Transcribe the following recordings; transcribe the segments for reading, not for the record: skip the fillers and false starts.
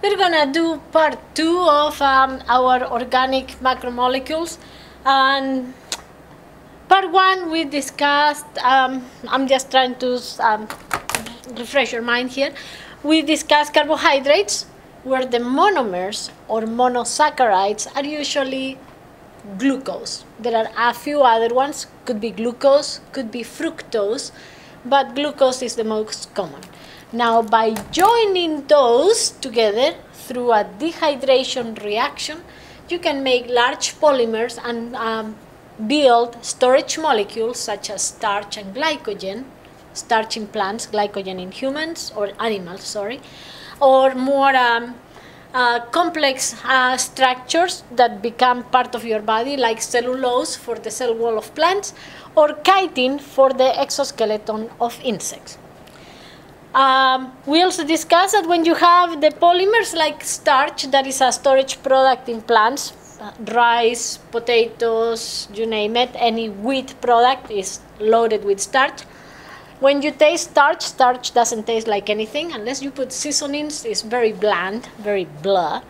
We're gonna do part 2 of our organic macromolecules. And part 1 we discussed, I'm just trying to refresh your mind here. We discussed carbohydrates, where the monomers or monosaccharides are usually glucose. There are a few other ones, could be glucose, could be fructose, but glucose is the most common. Now, by joining those together through a dehydration reaction, you can make large polymers and build storage molecules such as starch and glycogen, starch in plants, glycogen in humans or animals, sorry, or more complex structures that become part of your body, like cellulose for the cell wall of plants, or chitin for the exoskeleton of insects. We also discussed that when you have the polymers like starch, that is a storage product in plants, rice, potatoes, you name it, any wheat product is loaded with starch. When you taste starch, starch doesn't taste like anything unless you put seasonings. It's very bland, very blah.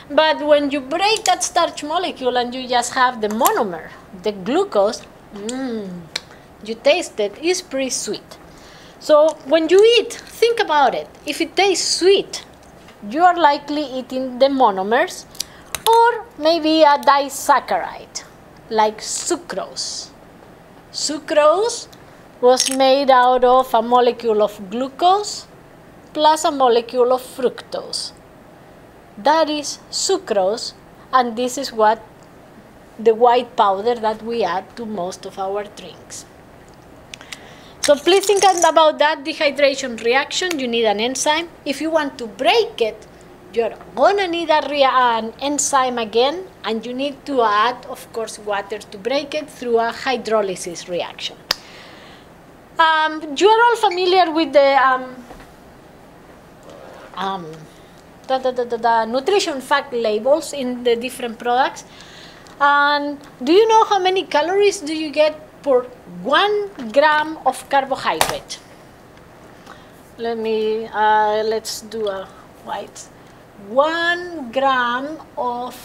But when you break that starch molecule and you just have the monomer, the glucose, you taste it, it's pretty sweet. So when you eat, think about it. If it tastes sweet, you are likely eating the monomers, or maybe a disaccharide like sucrose. Sucrose was made out of a molecule of glucose plus a molecule of fructose. That is sucrose, and this is what the white powder that we add to most of our drinks. So please think about that dehydration reaction. You need an enzyme. If you want to break it, you're gonna need an enzyme again, and you need to add, of course, water to break it through a hydrolysis reaction. You are all familiar with the nutrition fact labels in the different products. And do you know how many calories do you get per 1 gram of carbohydrate? Let's do a white. 1 gram of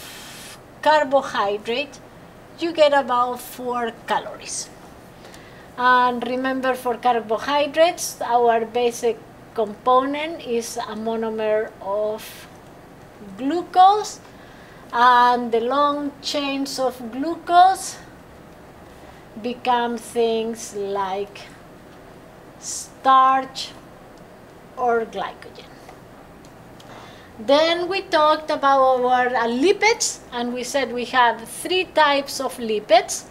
carbohydrate, you get about 4 calories. And remember, for carbohydrates, our basic component is a monomer of glucose, and the long chains of glucose become things like starch or glycogen. Then we talked about our lipids, and we said we have 3 types of lipids.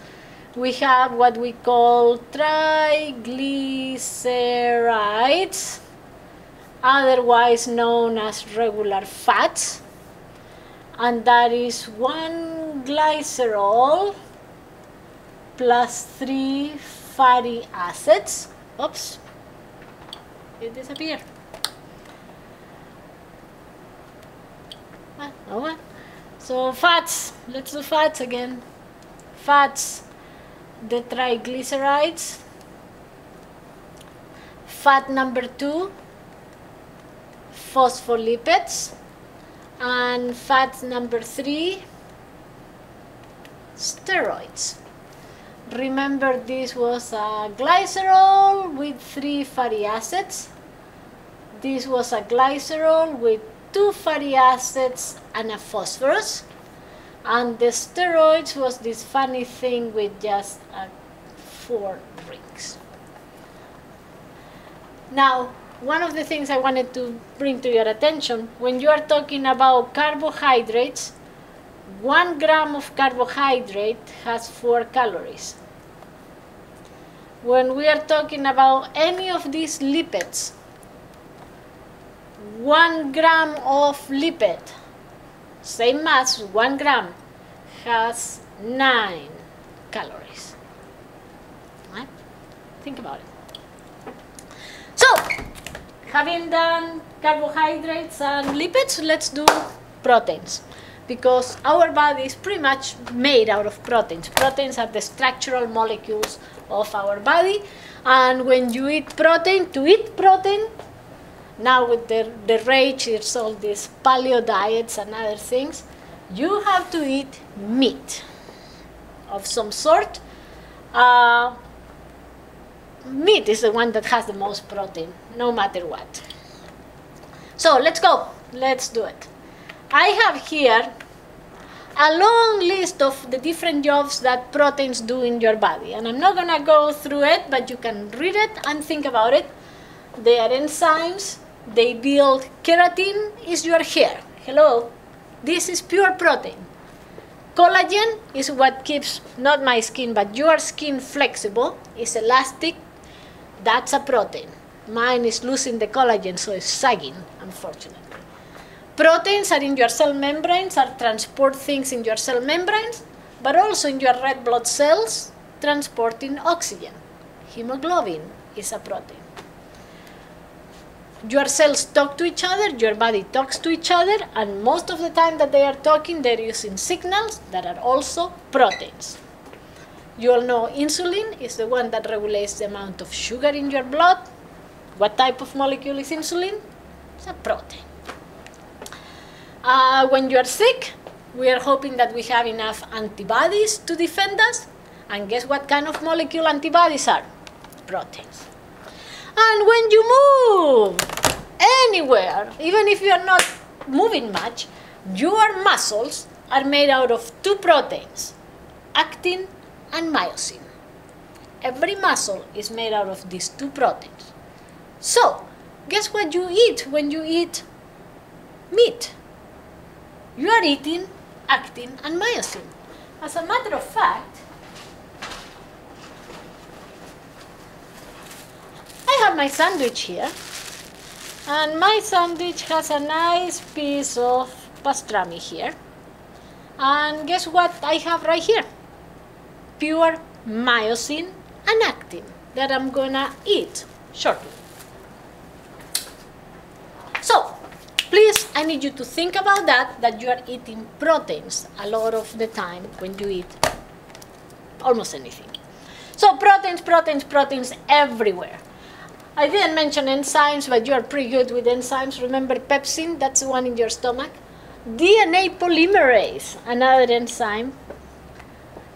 We have what we call triglycerides, otherwise known as regular fats, and that is 1 glycerol plus 3 fatty acids. Oops, it disappeared. Oh well. So fats, let's do fats again. Fats, the triglycerides. Fat number 2, phospholipids. And fat number 3, steroids. Remember, this was a glycerol with 3 fatty acids. This was a glycerol with 2 fatty acids and a phosphorus. And the steroids was this funny thing with just 4 rings. Now, one of the things I wanted to bring to your attention, when you are talking about carbohydrates, 1 gram of carbohydrate has 4 calories. When we are talking about any of these lipids, 1 gram of lipid, same mass, 1 gram, has 9 calories. Right? Think about it. So, having done carbohydrates and lipids, let's do proteins. Because our body is pretty much made out of proteins. Proteins are the structural molecules of our body. And when you eat protein, to eat protein, Now with the rage, it's all these paleo diets and other things. You have to eat meat of some sort. Meat is the one that has the most protein, no matter what. So let's go. Let's do it. I have here a long list of the different jobs that proteins do in your body. And I'm not going to go through it, but you can read it and think about it. They are enzymes. They build keratin is your hair. Hello. This is pure protein. Collagen is what keeps, not my skin, but your skin flexible. It's elastic. That's a protein. Mine is losing the collagen, so it's sagging, unfortunately. Proteins are in your cell membranes, are transport things in your cell membranes, but also in your red blood cells, transporting oxygen. Hemoglobin is a protein. Your cells talk to each other, your body talks to each other, and most of the time that they are talking, they're using signals that are also proteins. You all know insulin is the one that regulates the amount of sugar in your blood. What type of molecule is insulin? It's a protein. When you are sick, we are hoping that we have enough antibodies to defend us. And guess what kind of molecule antibodies are? Proteins. And when you move anywhere, even if you are not moving much, your muscles are made out of two proteins, actin and myosin. Every muscle is made out of these two proteins. So, guess what you eat when you eat meat? You are eating actin and myosin. As a matter of fact, I have my sandwich here, and my sandwich has a nice piece of pastrami here. And guess what I have right here? Pure myosin and actin that I'm gonna eat shortly. So, please, I need you to think about that you are eating proteins a lot of the time when you eat almost anything. So proteins, proteins, proteins everywhere. I didn't mention enzymes, but you are pretty good with enzymes. Remember pepsin? That's the one in your stomach. DNA polymerase, another enzyme.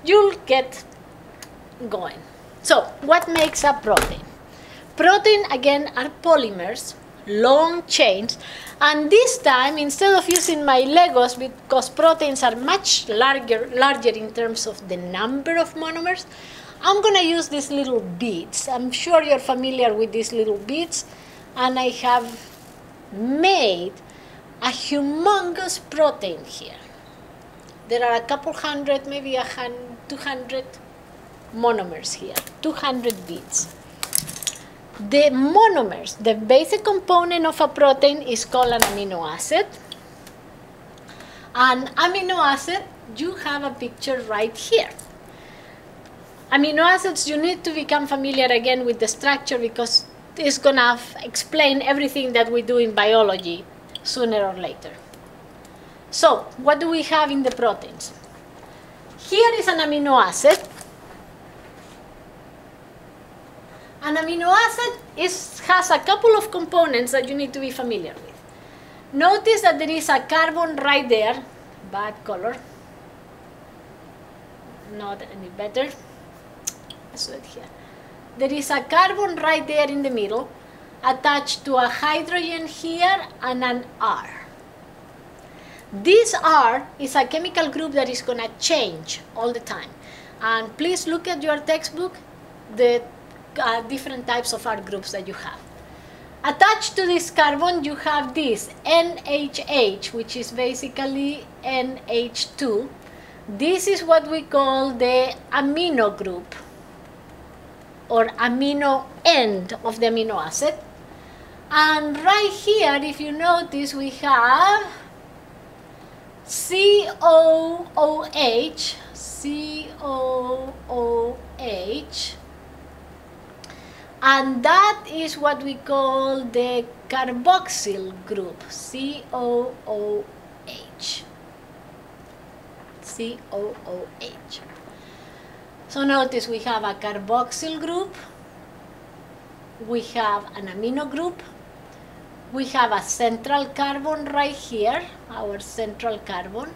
You'll get going. So, what makes a protein? Protein, again, are polymers, long chains. And this time, instead of using my Legos, because proteins are much larger in terms of the number of monomers, I'm going to use these little beads. I'm sure you're familiar with these little beads. And I have made a humongous protein here. There are a couple hundred, maybe 200 monomers here, 200 beads. The monomers, the basic component of a protein is called an amino acid. An amino acid, you have a picture right here. Amino acids, you need to become familiar again with the structure because it's going to explain everything that we do in biology sooner or later. So, what do we have in the proteins? Here is an amino acid. An amino acid has a couple of components that you need to be familiar with. Notice that there is a carbon right there, bad color, not any better. Let's do it here. There is a carbon right there in the middle, attached to a hydrogen here and an R. This R is a chemical group that is going to change all the time. And please look at your textbook, the different types of R groups that you have. Attached to this carbon, you have this NHH, which is basically NH2. This is what we call the amino group, or amino end of the amino acid. And right here, if you notice, we have COOH, and that is what we call the carboxyl group, COOH. So notice we have a carboxyl group, we have an amino group, we have a central carbon right here, our central carbon.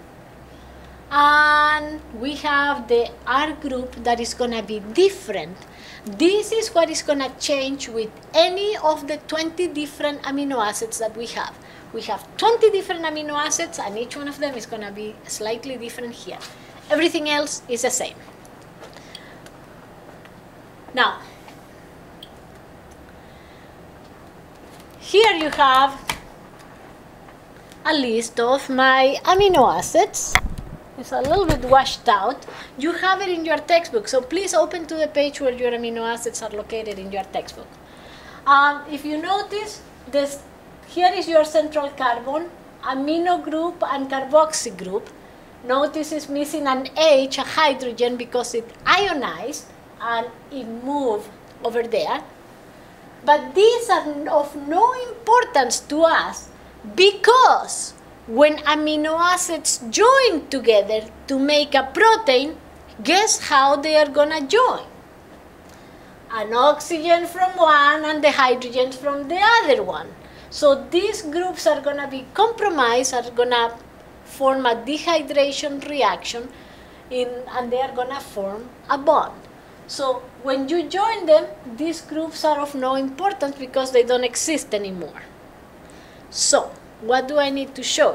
And we have the R group that is going to be different. This is what is going to change with any of the 20 different amino acids that we have. We have 20 different amino acids, and each one of them is going to be slightly different here. Everything else is the same. Now, here you have a list of my amino acids. It's a little bit washed out. You have it in your textbook, so please open to the page where your amino acids are located in your textbook. If you notice, here is your central carbon, amino group, and carboxy group. Notice it's missing an H, a hydrogen, because it ionized and it moved over there. But these are of no importance to us because when amino acids join together to make a protein, guess how they are going to join? An oxygen from one and the hydrogens from the other one. So these groups are going to be compromised, are going to form a dehydration reaction, and they are going to form a bond. So when you join them, these groups are of no importance because they don't exist anymore. So what do I need to show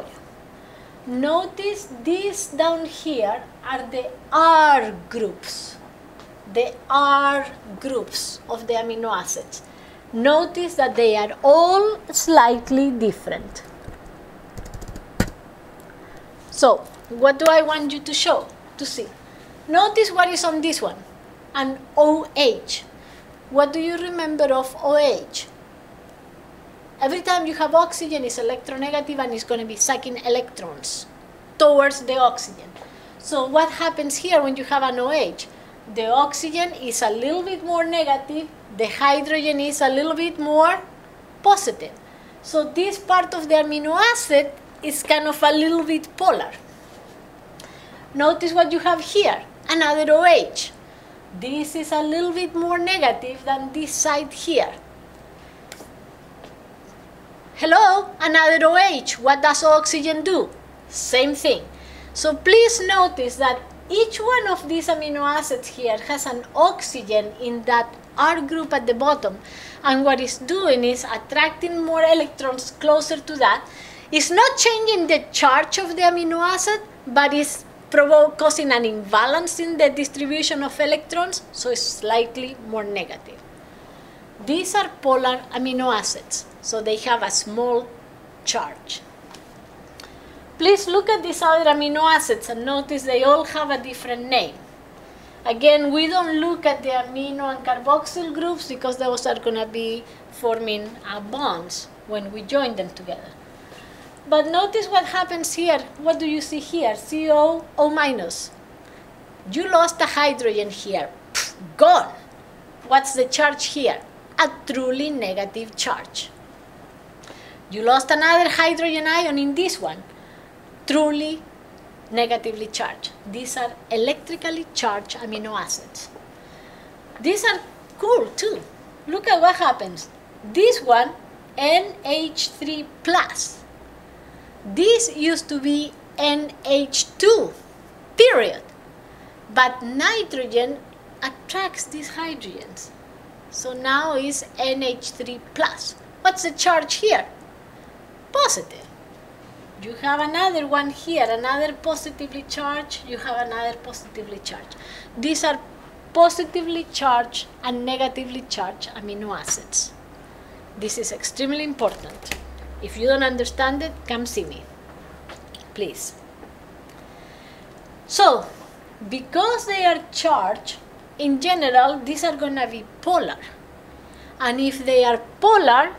you? Notice these down here are the R groups. The R groups of the amino acids. Notice that they are all slightly different. So what do I want you to see? Notice what is on this one, an OH. What do you remember of OH? Every time you have oxygen, it's electronegative and it's going to be sucking electrons towards the oxygen. So what happens here when you have an OH? The oxygen is a little bit more negative, the hydrogen is a little bit more positive. So this part of the amino acid is kind of a little bit polar. Notice what you have here, another OH. This is a little bit more negative than this side here. Hello, another OH. What does oxygen do? Same thing. So please notice that each one of these amino acids here has an oxygen in that R group at the bottom. And what it's doing is attracting more electrons closer to that. It's not changing the charge of the amino acid, but it's causing an imbalance in the distribution of electrons, so it's slightly more negative. These are polar amino acids, so they have a small charge. Please look at these other amino acids and notice they all have a different name. Again, we don't look at the amino and carboxyl groups because those are going to be forming bonds when we join them together. But notice what happens here. What do you see here? CO, O minus. You lost a hydrogen here. Pfft, gone. What's the charge here? A truly negative charge. You lost another hydrogen ion in this one. Truly negatively charged. These are electrically charged amino acids. These are cool too. Look at what happens. This one, NH3 plus. This used to be NH2, period. But nitrogen attracts these hydrogens. So now it's NH3 plus. What's the charge here? Positive. You have another one here, another positively charged, you have another positively charged. These are positively charged and negatively charged amino acids. This is extremely important. If you don't understand it, come see me, please. So, because they are charged, in general, these are going to be polar. And if they are polar,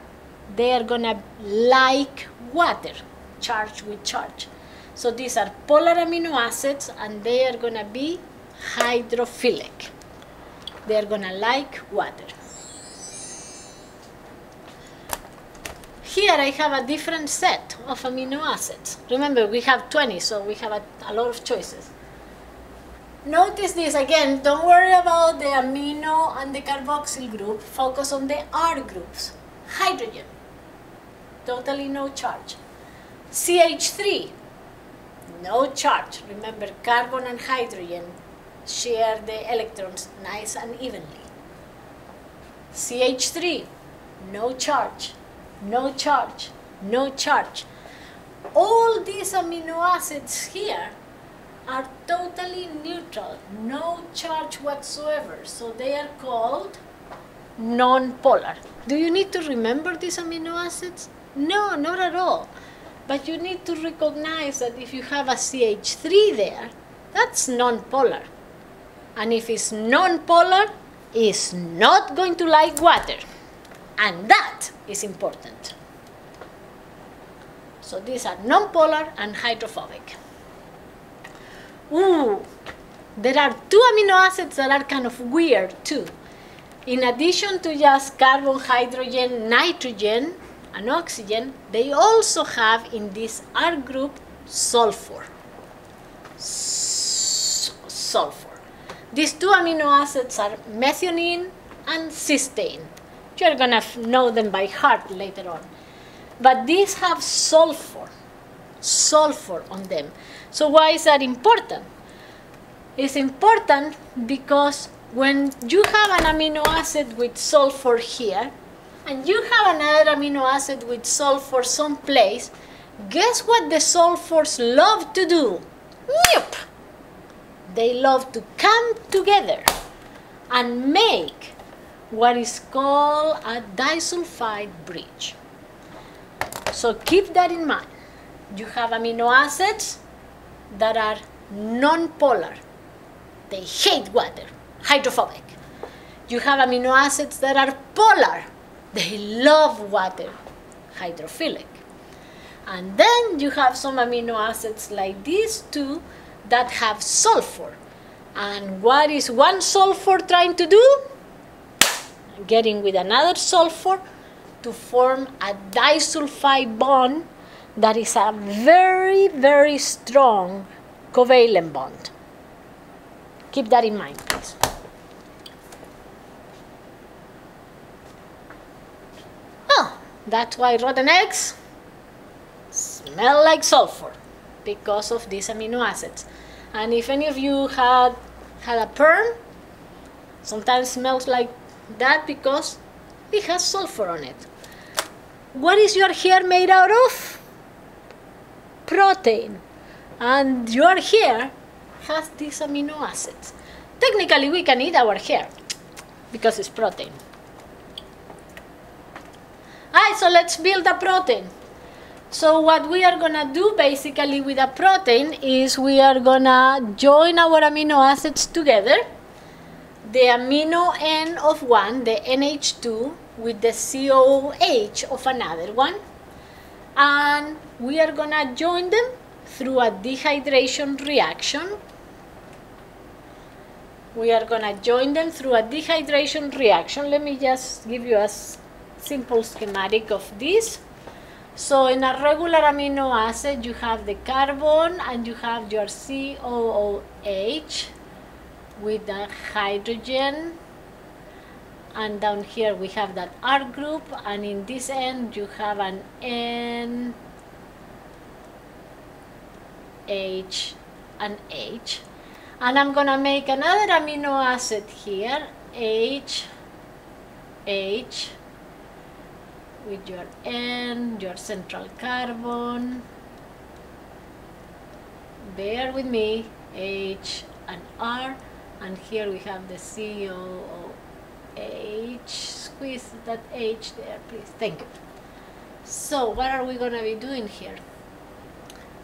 they are going to like water, charge with charge. So these are polar amino acids and they are going to be hydrophilic. They are going to like water. Here I have a different set of amino acids. Remember, we have 20, so we have a lot of choices. Notice this again, don't worry about the amino and the carboxyl group, focus on the R groups. Hydrogen. totally no charge. CH3, no charge. Remember, carbon and hydrogen share the electrons nice and evenly. CH3, no charge, no charge, no charge. All these amino acids here are totally neutral, no charge whatsoever. So they are called non-polar. Do you need to remember these amino acids? No, not at all. But you need to recognize that if you have a CH3 there, that's non-polar. And if it's non-polar, it's not going to like water. And that is important. So these are non-polar and hydrophobic. Ooh, there are two amino acids that are kind of weird too. In addition to just carbon, hydrogen, nitrogen, and oxygen, they also have in this R group sulfur. Sulfur. These two amino acids are methionine and cysteine. You're going to know them by heart later on. But these have sulfur on them. So why is that important? It's important because when you have an amino acid with sulfur here, and you have another amino acid with sulfur someplace, guess what the sulfurs love to do? Yep. They love to come together and make what is called a disulfide bridge. So keep that in mind. You have amino acids that are non-polar. They hate water, hydrophobic. You have amino acids that are polar. They love water, hydrophilic. And then you have some amino acids like these two that have sulfur. And what is one sulfur trying to do? Getting with another sulfur to form a disulfide bond that is a very, very strong covalent bond. Keep that in mind, please. Oh, that's why rotten eggs smell like sulfur, because of these amino acids. And if any of you had a perm, sometimes smells like that because it has sulfur on it. What is your hair made out of? Protein. And your hair has these amino acids. Technically, we can eat our hair because it's protein. Alright, so let's build a protein. So what we are gonna do basically with a protein is we are gonna join our amino acids together. The amino N of one, the NH2, with the COH of another one. And we are gonna join them through a dehydration reaction. We are gonna join them through a dehydration reaction. Let me just give you a simple schematic of this. So in a regular amino acid, you have the carbon and you have your COOH with the hydrogen. And down here we have that R group, and in this end you have an N, H, and H. And I'm gonna make another amino acid here, H, H, with your N, your central carbon. Bear with me, H and R, and here we have the COOH. Squeeze that H there, please. Thank you. So what are we going to be doing here?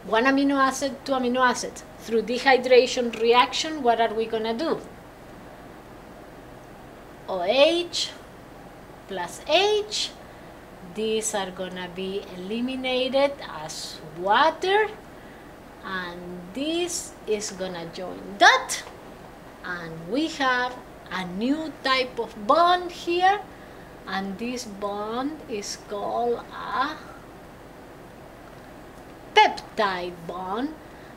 One amino acid, two amino acids. Through dehydration reaction, what are we going to do? OH plus H. These are going to be eliminated as water. And this is going to join that. And we have a new type of bond here, and this bond is called a peptide bond.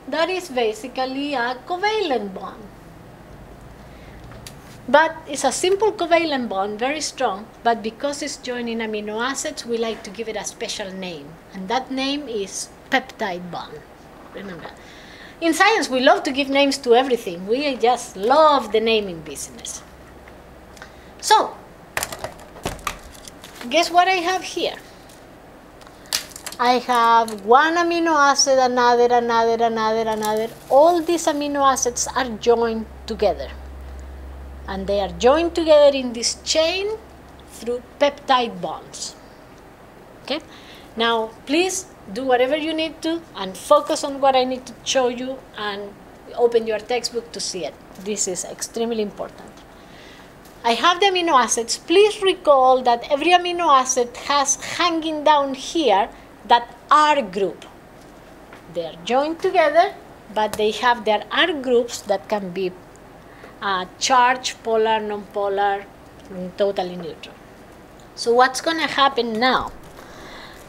That is basically a covalent bond. But it's a simple covalent bond, very strong, but because it's joining amino acids, we like to give it a special name. And that name is peptide bond. Remember, in science, we love to give names to everything. We just love the naming business. So, guess what I have here? I have one amino acid, another. All these amino acids are joined together. And they are joined together in this chain through peptide bonds. Okay? Now, please do whatever you need to and focus on what I need to show you and open your textbook to see it. This is extremely important. I have the amino acids. Please recall that every amino acid has hanging down here that R group. They are joined together, but they have their R groups that can be charged, polar, non-polar, totally neutral. So what's going to happen now?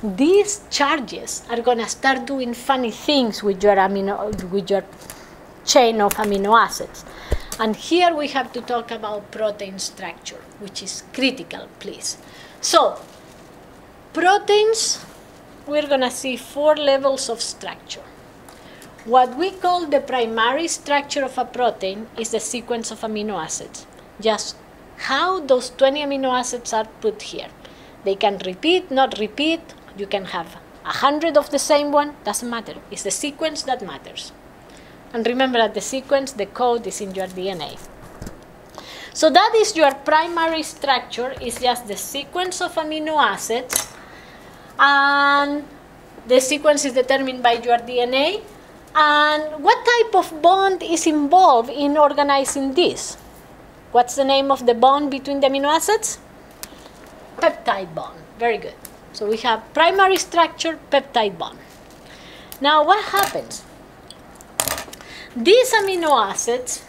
These charges are going to start doing funny things with your chain of amino acids. And here we have to talk about protein structure, which is critical, please. So, proteins, we're going to see 4 levels of structure. What we call the primary structure of a protein is the sequence of amino acids. Just how those 20 amino acids are put here. They can repeat, not repeat. You can have 100 of the same one. Doesn't matter. It's the sequence that matters. And remember that the sequence, the code is in your DNA. So that is your primary structure. It's just the sequence of amino acids. And the sequence is determined by your DNA. And what type of bond is involved in organizing this? What's the name of the bond between the amino acids? Peptide bond. Very good. So we have primary structure, peptide bond. Now what happens? These amino acids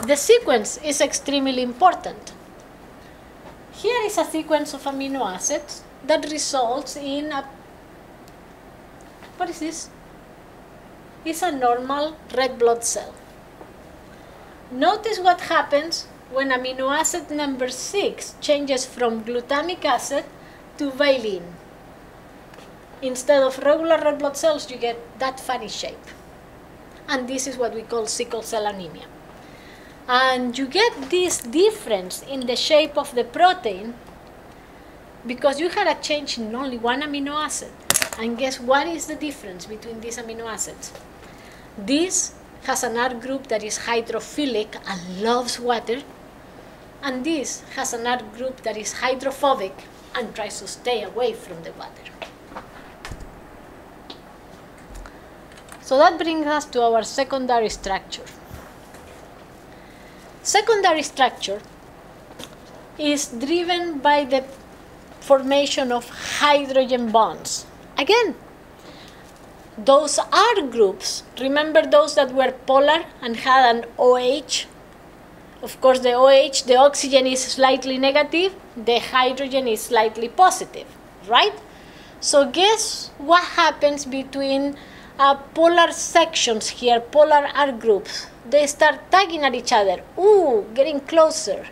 the sequence is extremely important. Here is a sequence of amino acids that results in a, what is this? It's a normal red blood cell. Notice what happens when amino acid number 6 changes from glutamic acid to valine. Instead of regular red blood cells, you get that funny shape. And this is what we call sickle cell anemia. And you get this difference in the shape of the protein because you had a change in only one amino acid. And guess what is the difference between these amino acids? This has an R group that is hydrophilic and loves water. And this has an R group that is hydrophobic and tries to stay away from the water. So that brings us to our secondary structure. Secondary structure is driven by the formation of hydrogen bonds. Again, those R groups, remember those that were polar and had an OH? Of course, the OH, the oxygen is slightly negative, the hydrogen is slightly positive, right? So guess what happens between polar sections here, polar R groups? They start tugging at each other. Ooh, getting closer.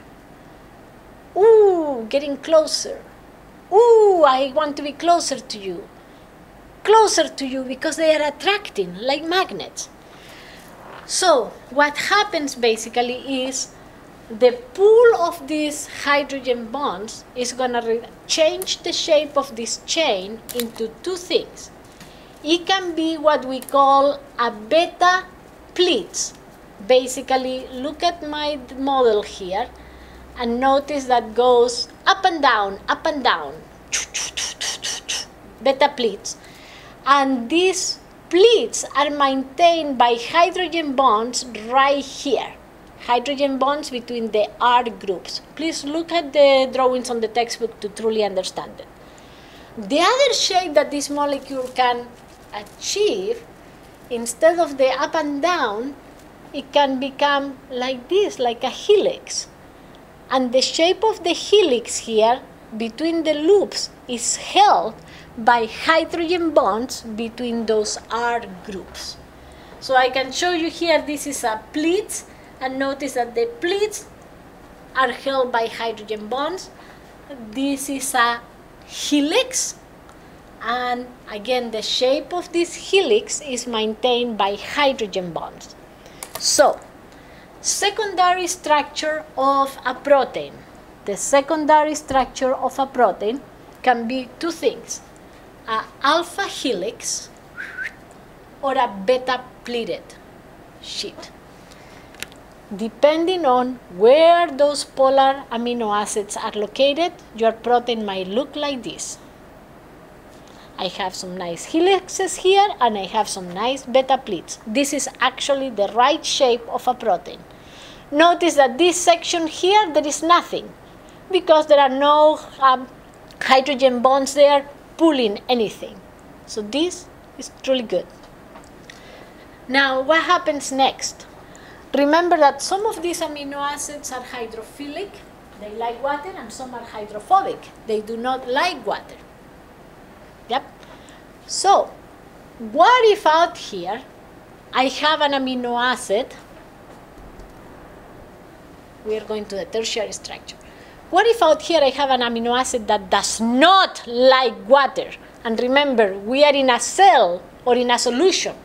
Ooh, getting closer. Ooh, I want to be closer to you. Closer to you because they are attracting like magnets. So what happens basically is the pool of these hydrogen bonds is going to change the shape of this chain into 2 things. It can be what we call a beta pleats. Basically, look at my model here and notice that goes up and down, beta pleats. And these pleats are maintained by hydrogen bonds right here. Hydrogen bonds between the R groups. Please look at the drawings on the textbook to truly understand it. The other shape that this molecule can achieve, instead of the up and down, it can become like this, like a helix. And the shape of the helix here between the loops is held by hydrogen bonds between those R groups. So I can show you here, this is a pleats, and notice that the pleats are held by hydrogen bonds. This is a helix, and again the shape of this helix is maintained by hydrogen bonds. So, secondary structure of a protein. The secondary structure of a protein can be two things: an alpha helix or a beta pleated sheet. Depending on where those polar amino acids are located, your protein might look like this. I have some nice helixes here, and I have some nice beta pleats. This is actually the right shape of a protein. Notice that this section here, there is nothing, because there are no hydrogen bonds there pulling anything. So this is truly good. Now, what happens next? Remember that some of these amino acids are hydrophilic, they like water, and some are hydrophobic, they do not like water. Yep. So, what if out here I have an amino acid? We are going to the tertiary structure. What if out here I have an amino acid that does not like water? And remember, we are in a cell or in a solution.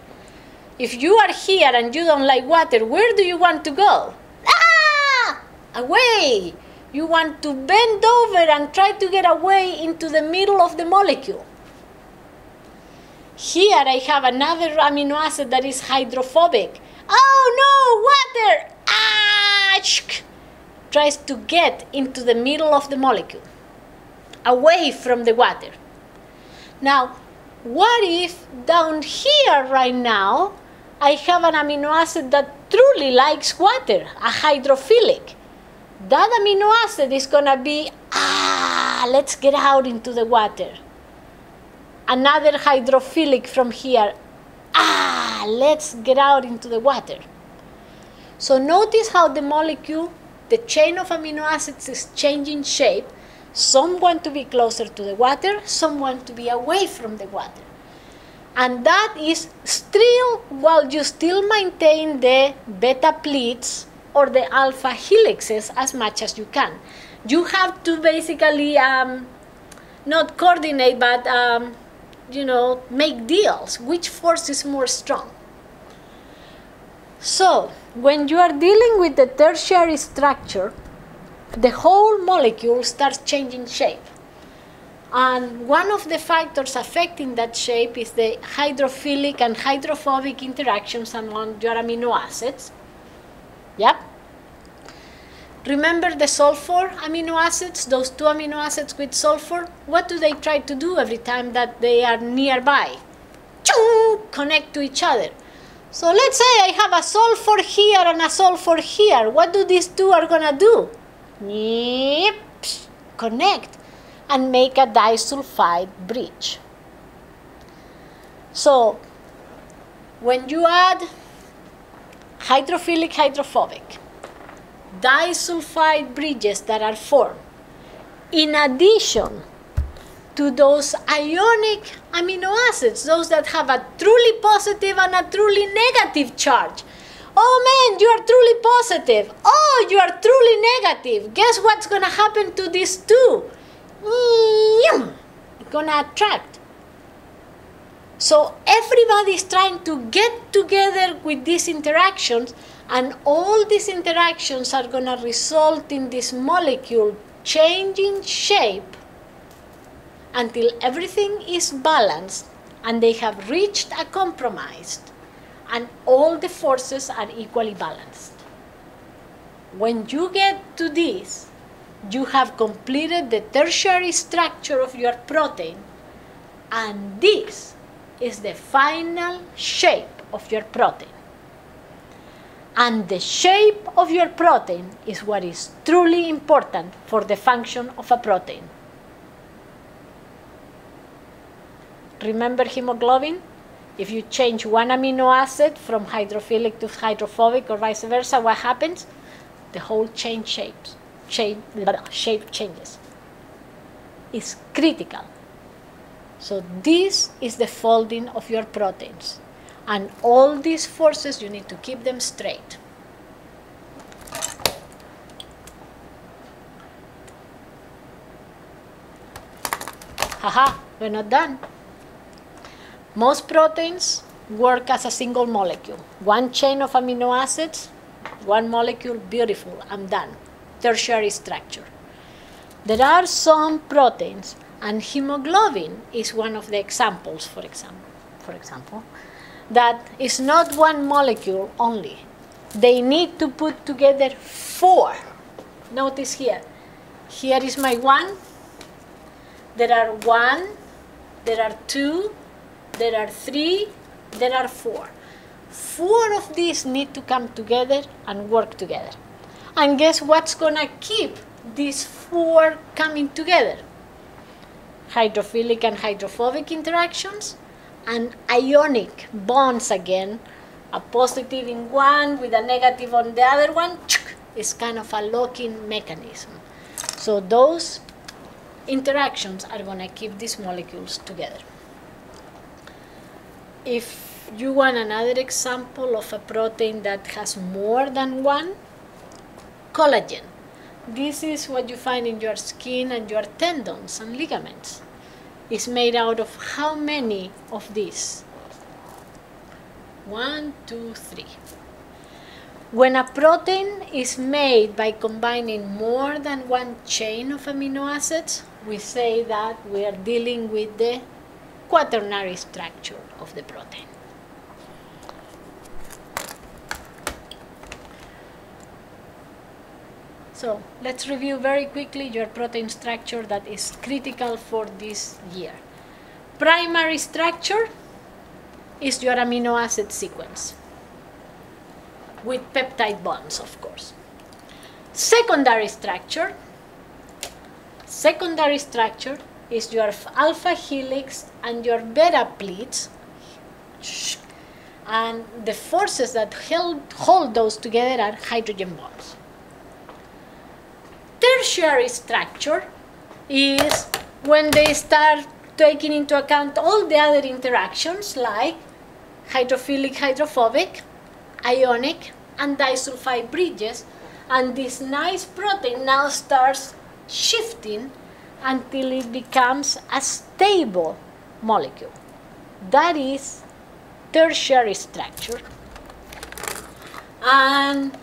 If you are here and you don't like water, where do you want to go? Ah! Away! You want to bend over and try to get away into the middle of the molecule. Here I have another amino acid that is hydrophobic. Oh no, water! Ah! Tries to get into the middle of the molecule, away from the water. Now, what if down here right now, I have an amino acid that truly likes water, a hydrophilic? That amino acid is going to be, let's get out into the water. Another hydrophilic from here, let's get out into the water. So notice how the molecule, the chain of amino acids is changing shape. Some want to be closer to the water, some want to be away from the water. And that is still while you still maintain the beta pleats or the alpha helixes as much as you can. You have to basically not coordinate, but make deals. Which force is more strong? So, when you are dealing with the tertiary structure, the whole molecule starts changing shape. And one of the factors affecting that shape is the hydrophilic and hydrophobic interactions among your amino acids. Yep. Remember the sulfur amino acids, those two amino acids with sulfur? What do they try to do every time that they are nearby? Connect to each other. So let's say I have a sulfur here and a sulfur here. What do these two are going to do? Connect and make a disulfide bridge. So when you add hydrophilic, hydrophobic, disulfide bridges that are formed, in addition to those ionic amino acids, those that have a truly positive and a truly negative charge. Oh man, you are truly positive. Oh, you are truly negative. Guess what's going to happen to these two? It's going to attract. So everybody is trying to get together with these interactions, and all these interactions are going to result in this molecule changing shape until everything is balanced and they have reached a compromise and all the forces are equally balanced. When you get to this, you have completed the tertiary structure of your protein, and this is the final shape of your protein. And the shape of your protein is what is truly important for the function of a protein. Remember hemoglobin? If you change one amino acid from hydrophilic to hydrophobic or vice versa, what happens? The whole chain shape changes. is critical. So this is the folding of your proteins. And all these forces, you need to keep them straight. Haha, we're not done. Most proteins work as a single molecule. One chain of amino acids, one molecule, beautiful, I'm done. Tertiary structure. There are some proteins, and hemoglobin is one of the examples, for example, that is not one molecule only. They need to put together 4. Notice here. Here is my 1. There are 1, there are 2, there are 3, there are 4. 4 of these need to come together and work together. And guess what's going to keep these 4 coming together? Hydrophilic and hydrophobic interactions and ionic bonds again. A positive in one with a negative on the other one is kind of a locking mechanism. So those interactions are going to keep these molecules together. If you want another example of a protein that has more than one, collagen. This is what you find in your skin and your tendons and ligaments. It's made out of how many of these? 1, 2, 3. When a protein is made by combining more than one chain of amino acids, we say that we are dealing with the quaternary structure of the protein. So let's review very quickly your protein structure that is critical for this year. Primary structure is your amino acid sequence with peptide bonds, of course. Secondary structure is your alpha helix and your beta pleats, and the forces that hold those together are hydrogen bonds. Tertiary structure is when they start taking into account all the other interactions like hydrophilic, hydrophobic, ionic, and disulfide bridges, and this nice protein now starts shifting until it becomes a stable molecule. That is tertiary structure. And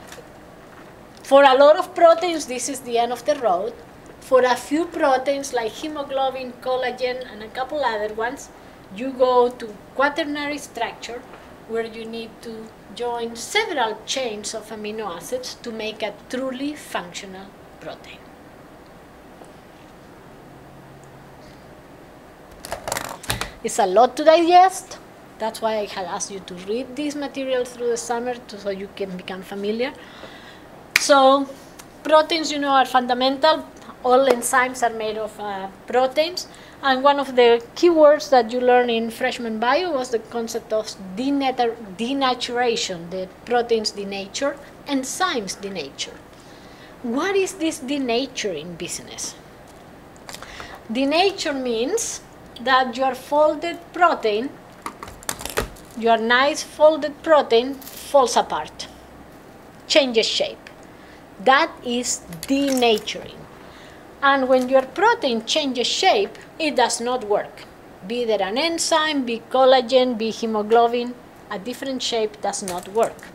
for a lot of proteins, this is the end of the road. For a few proteins like hemoglobin, collagen, and a couple other ones, you go to quaternary structure, where you need to join several chains of amino acids to make a truly functional protein. It's a lot to digest. That's why I had asked you to read this material through the summer so you can become familiar. So proteins, you know, are fundamental. All enzymes are made of proteins. And one of the key words that you learned in freshman bio was the concept of denaturation, the proteins denature, enzymes denature. What is this denaturing business? Denature means that your folded protein, your nice folded protein, falls apart, changes shape. That is denaturing. And when your protein changes shape, it does not work. Be there an enzyme, be collagen, be hemoglobin, a different shape does not work.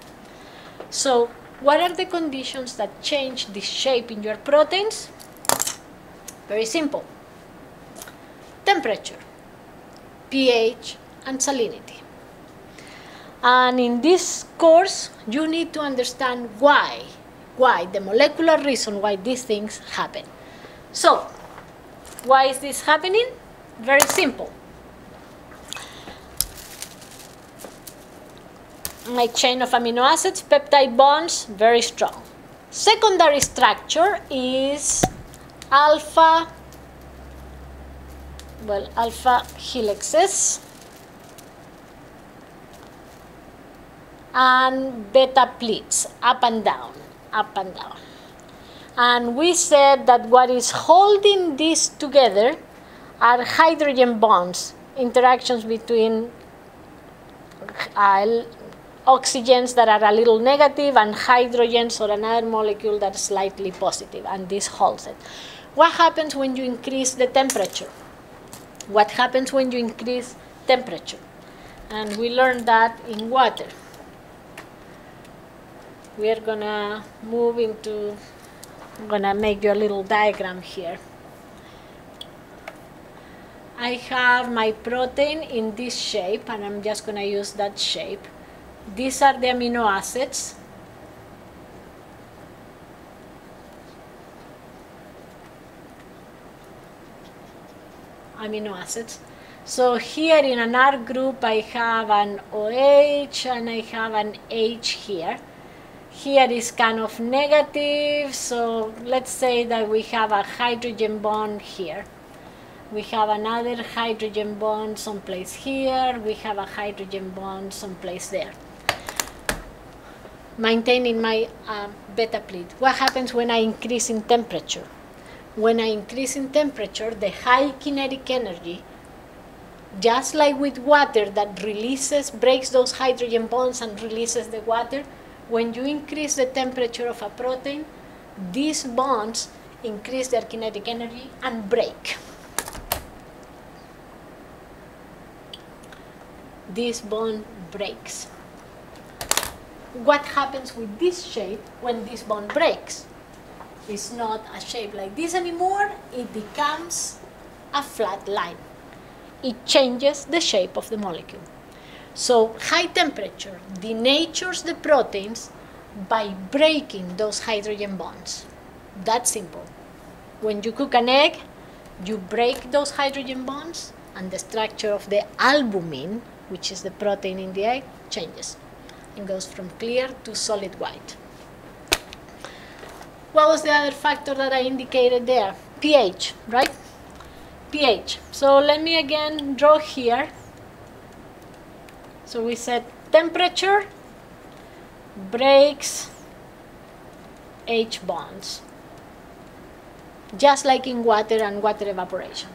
So what are the conditions that change this shape in your proteins? Very simple. Temperature, pH, and salinity. And in this course, you need to understand why, the molecular reason why these things happen. So, why is this happening? Very simple. My chain of amino acids, peptide bonds, very strong. Secondary structure is alpha helixes and beta pleats, up and down, up and down. And we said that what is holding these together are hydrogen bonds, interactions between oxygens that are a little negative and hydrogens or another molecule that is slightly positive, and this holds it. What happens when you increase the temperature? What happens when you increase temperature? And we learned that in water. We are gonna move into, I'm gonna make you a little diagram here. I have my protein in this shape, and I'm just gonna use that shape. These are the amino acids. So here in an R group I have an OH and I have an H here. Here is kind of negative, so let's say that we have a hydrogen bond here. We have another hydrogen bond someplace here. We have a hydrogen bond someplace there. Maintaining my beta pleat. What happens when I increase in temperature? When I increase in temperature, the high kinetic energy, just like with water that breaks those hydrogen bonds and releases the water, when you increase the temperature of a protein, these bonds increase their kinetic energy and break. This bond breaks. What happens with this shape when this bond breaks? It's not a shape like this anymore. It becomes a flat line. It changes the shape of the molecule. So high temperature denatures the proteins by breaking those hydrogen bonds. That's simple. When you cook an egg, you break those hydrogen bonds, and the structure of the albumin, which is the protein in the egg, changes. It goes from clear to solid white. What was the other factor that I indicated there? pH, right? pH. So let me again draw here. So we said temperature breaks H bonds, just like in water and water evaporation.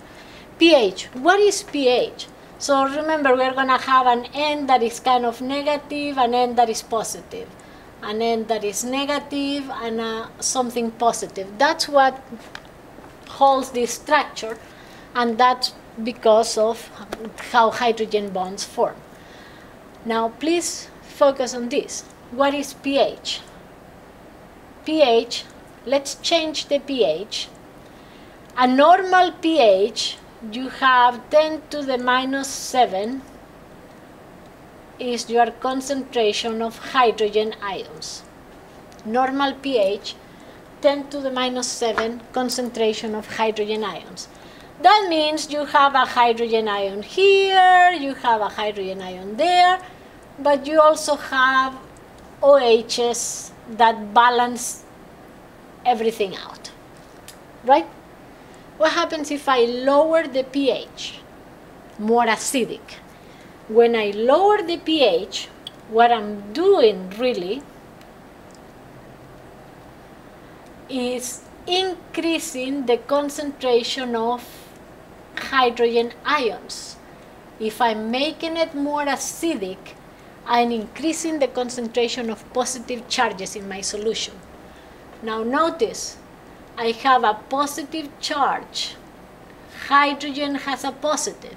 pH. What is pH? So remember, we're going to have an end that is kind of negative, an end that is positive, an end that is negative, and something positive. That's what holds this structure, and that's because of how hydrogen bonds form. Now please focus on this. What is pH? pH, let's change the pH. A normal pH, you have 10 to the minus 7 is your concentration of hydrogen ions. Normal pH, 10 to the minus 7 concentration of hydrogen ions. That means you have a hydrogen ion here, you have a hydrogen ion there, but you also have OHs that balance everything out, right? What happens if I lower the pH? More acidic. When I lower the pH, what I'm doing really is increasing the concentration of hydrogen ions. If I'm making it more acidic, I'm increasing the concentration of positive charges in my solution. Now notice, I have a positive charge. Hydrogen has a positive.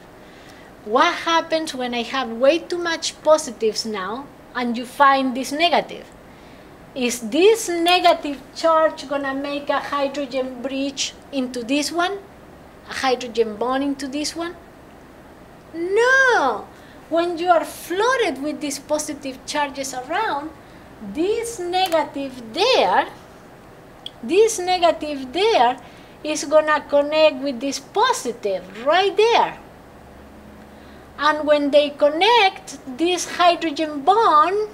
What happens when I have way too much positives now and you find this negative? Is this negative charge going to make a hydrogen bridge into this one? A hydrogen bond into this one? No! When you are flooded with these positive charges around, this negative there is going to connect with this positive right there. And when they connect, this hydrogen bond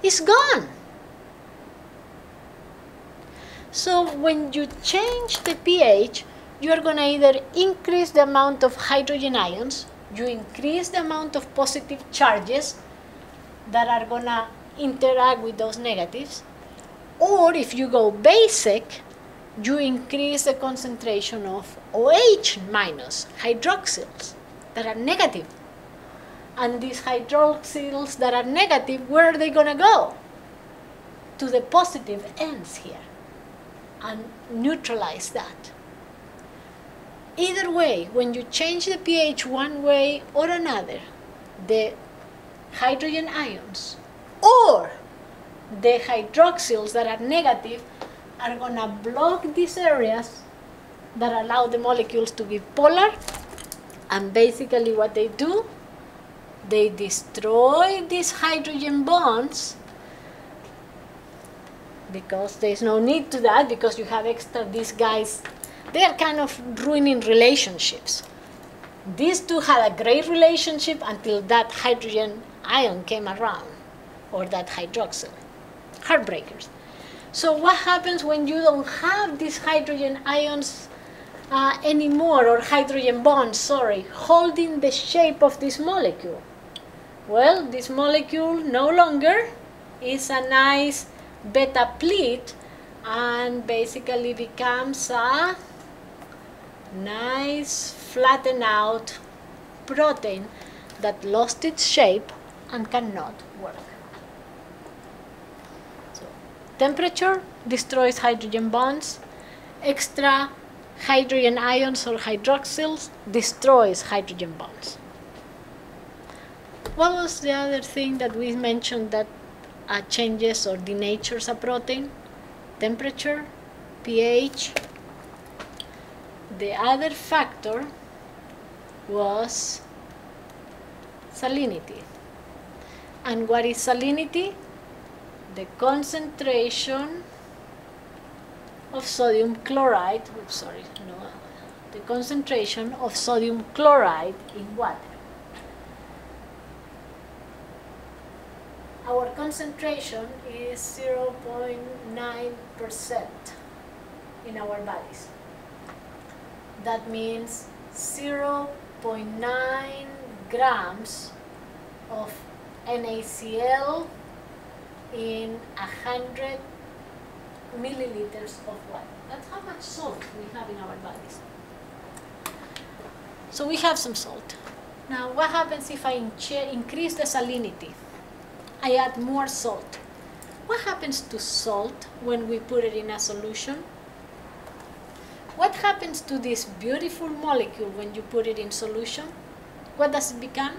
is gone. So when you change the pH, you are going to either increase the amount of hydrogen ions, you increase the amount of positive charges that are going to interact with those negatives, or if you go basic, you increase the concentration of OH minus hydroxyls that are negative. And these hydroxyls that are negative, where are they going to go? To the positive ends here and neutralize that. Either way, when you change the pH one way or another, the hydrogen ions or the hydroxyls that are negative are going to block these areas that allow the molecules to be polar. And basically what they do, they destroy these hydrogen bonds, because there's no need to that, because you have extra, these guys, they are kind of ruining relationships. These two had a great relationship until that hydrogen ion came around, or that hydroxyl. Heartbreakers. So what happens when you don't have these hydrogen ions anymore, or hydrogen bonds, sorry, holding the shape of this molecule? Well, this molecule no longer is a nice beta pleat and basically becomes a nice flattened out protein that lost its shape and cannot work. So, temperature destroys hydrogen bonds. Extra hydrogen ions or hydroxyls destroys hydrogen bonds. What was the other thing that we mentioned that changes or denatures a protein? Temperature, pH. The other factor was salinity. And what is salinity? The concentration of sodium chloride, the concentration of sodium chloride in water. Our concentration is 0.9% in our bodies. That means 0.9 grams of NaCl in 100 milliliters of water. That's how much salt we have in our bodies. So we have some salt. Now what happens if I increase the salinity? I add more salt. What happens to salt when we put it in a solution? What happens to this beautiful molecule when you put it in solution? What does it become?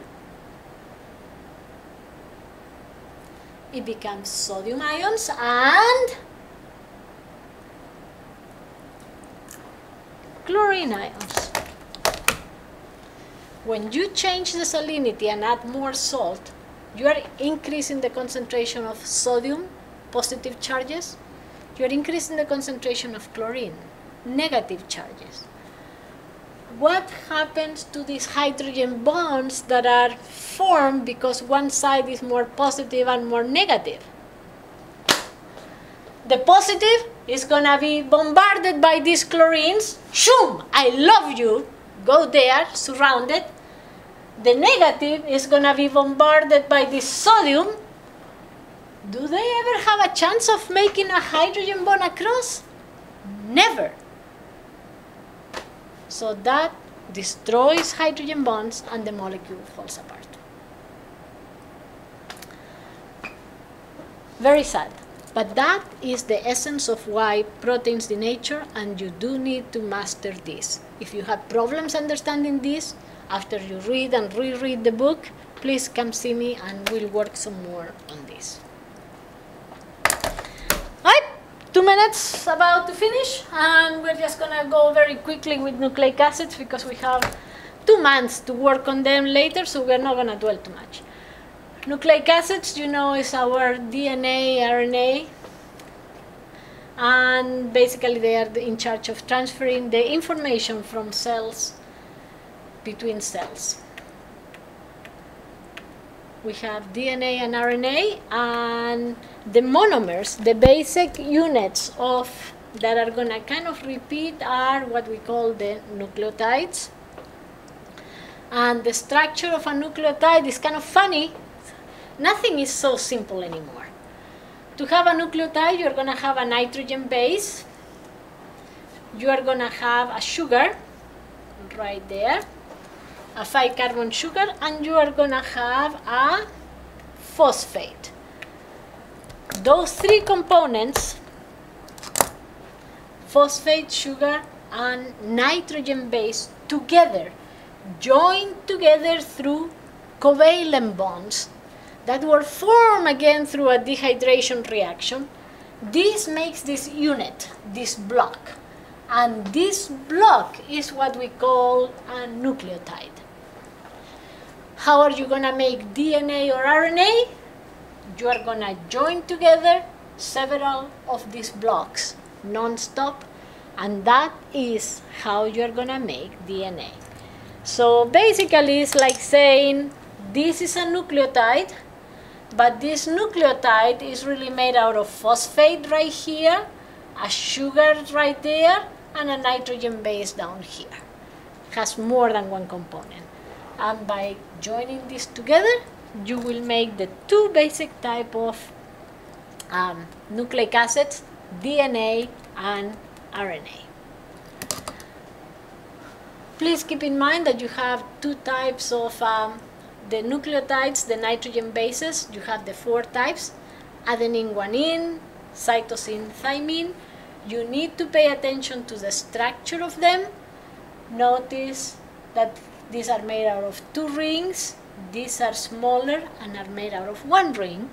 It becomes sodium ions and chlorine ions. When you change the salinity and add more salt, you are increasing the concentration of sodium, positive charges. You are increasing the concentration of chlorine, negative charges. What happens to these hydrogen bonds that are formed because one side is more positive and more negative? The positive is going to be bombarded by these chlorines. Shoom! I love you. Go there, surrounded. The negative is going to be bombarded by this sodium. Do they ever have a chance of making a hydrogen bond across? Never. So that destroys hydrogen bonds and the molecule falls apart. Very sad. But that is the essence of why proteins denature, and you do need to master this. If you have problems understanding this, after you read and reread the book, please come see me and we'll work some more on this. Alright, 2 minutes about to finish, and we're just gonna go very quickly with nucleic acids because we have 2 months to work on them later, so we're not gonna dwell too much. Nucleic acids, you know, is our DNA, RNA, and basically they are in charge of transferring the information from cells between cells. We have DNA and RNA, and the monomers, the basic units of that are going to kind of repeat are what we call the nucleotides. And the structure of a nucleotide is kind of funny. Nothing is so simple anymore. To have a nucleotide, you're going to have a nitrogen base. you are going to have a sugar right there, a 5-carbon sugar, and you are going to have a phosphate. Those three components, phosphate, sugar, and nitrogen base, together, joined together through covalent bonds that were formed again through a dehydration reaction. This makes this unit, this block. And this block is what we call a nucleotide. How are you going to make DNA or RNA? You are going to join together several of these blocks non-stop, and that is how you are going to make DNA. So basically it's like saying this is a nucleotide, but this nucleotide is really made out of phosphate right here, a sugar right there, and a nitrogen base down here. It has more than one component. And by joining this together, you will make the two basic type of nucleic acids, DNA and RNA. Please keep in mind that you have two types of the nucleotides, the nitrogen bases. You have the 4 types, adenine, guanine, cytosine, thymine. You need to pay attention to the structure of them. Notice that these are made out of 2 rings. These are smaller and are made out of 1 ring.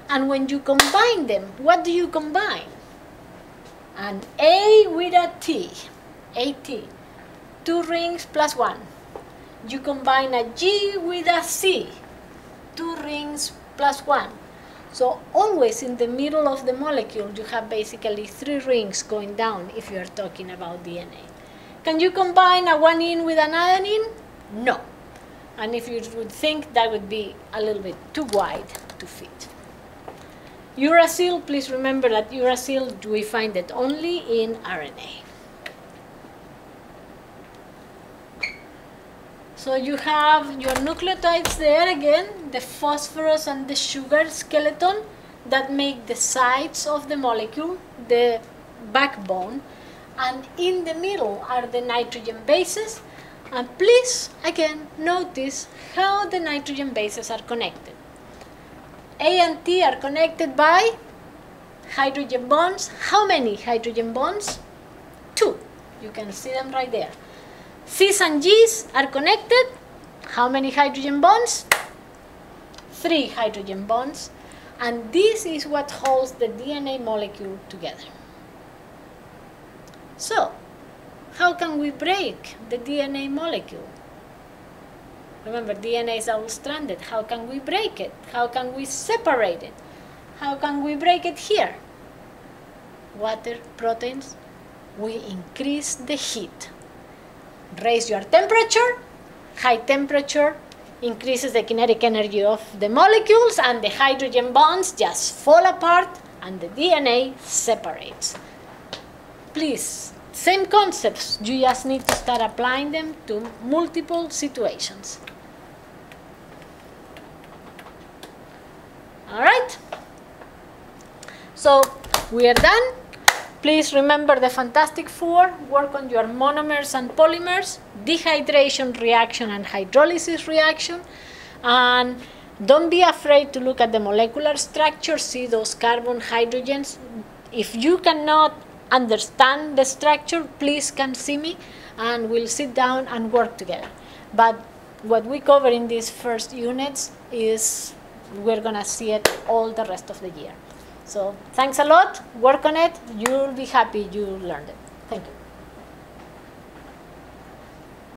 And when you combine them, what do you combine? An A with a T, AT, 2 rings plus 1. You combine a G with a C, 2 rings plus 1. So always in the middle of the molecule, you have basically 3 rings going down if you are talking about DNA. Can you combine a guanine with an adenine? No. And if you would think, that would be a little bit too wide to fit. Uracil, please remember that uracil, we find it only in RNA. So you have your nucleotides there again, the phosphorus and the sugar skeleton that make the sides of the molecule, the backbone, and in the middle are the nitrogen bases. And please, again, notice how the nitrogen bases are connected. A and T are connected by hydrogen bonds. How many hydrogen bonds? 2. You can see them right there. C's and G's are connected. How many hydrogen bonds? 3 hydrogen bonds. And this is what holds the DNA molecule together. So, how can we break the DNA molecule? Remember, DNA is double-stranded. How can we break it? How can we separate it? How can we break it here? Water, proteins. We increase the heat. Raise your temperature. High temperature increases the kinetic energy of the molecules, and the hydrogen bonds just fall apart and the DNA separates. Please, same concepts, you just need to start applying them to multiple situations. All right? So we are done. Please remember the Fantastic Four. Work on your monomers and polymers, dehydration reaction and hydrolysis reaction. And don't be afraid to look at the molecular structure, see those carbon hydrogens. If you cannot understand the structure, please come see me and we'll sit down and work together. But what we cover in these first units is we're going to see it all the rest of the year. So thanks a lot, work on it, you'll be happy you learned it. Thank you.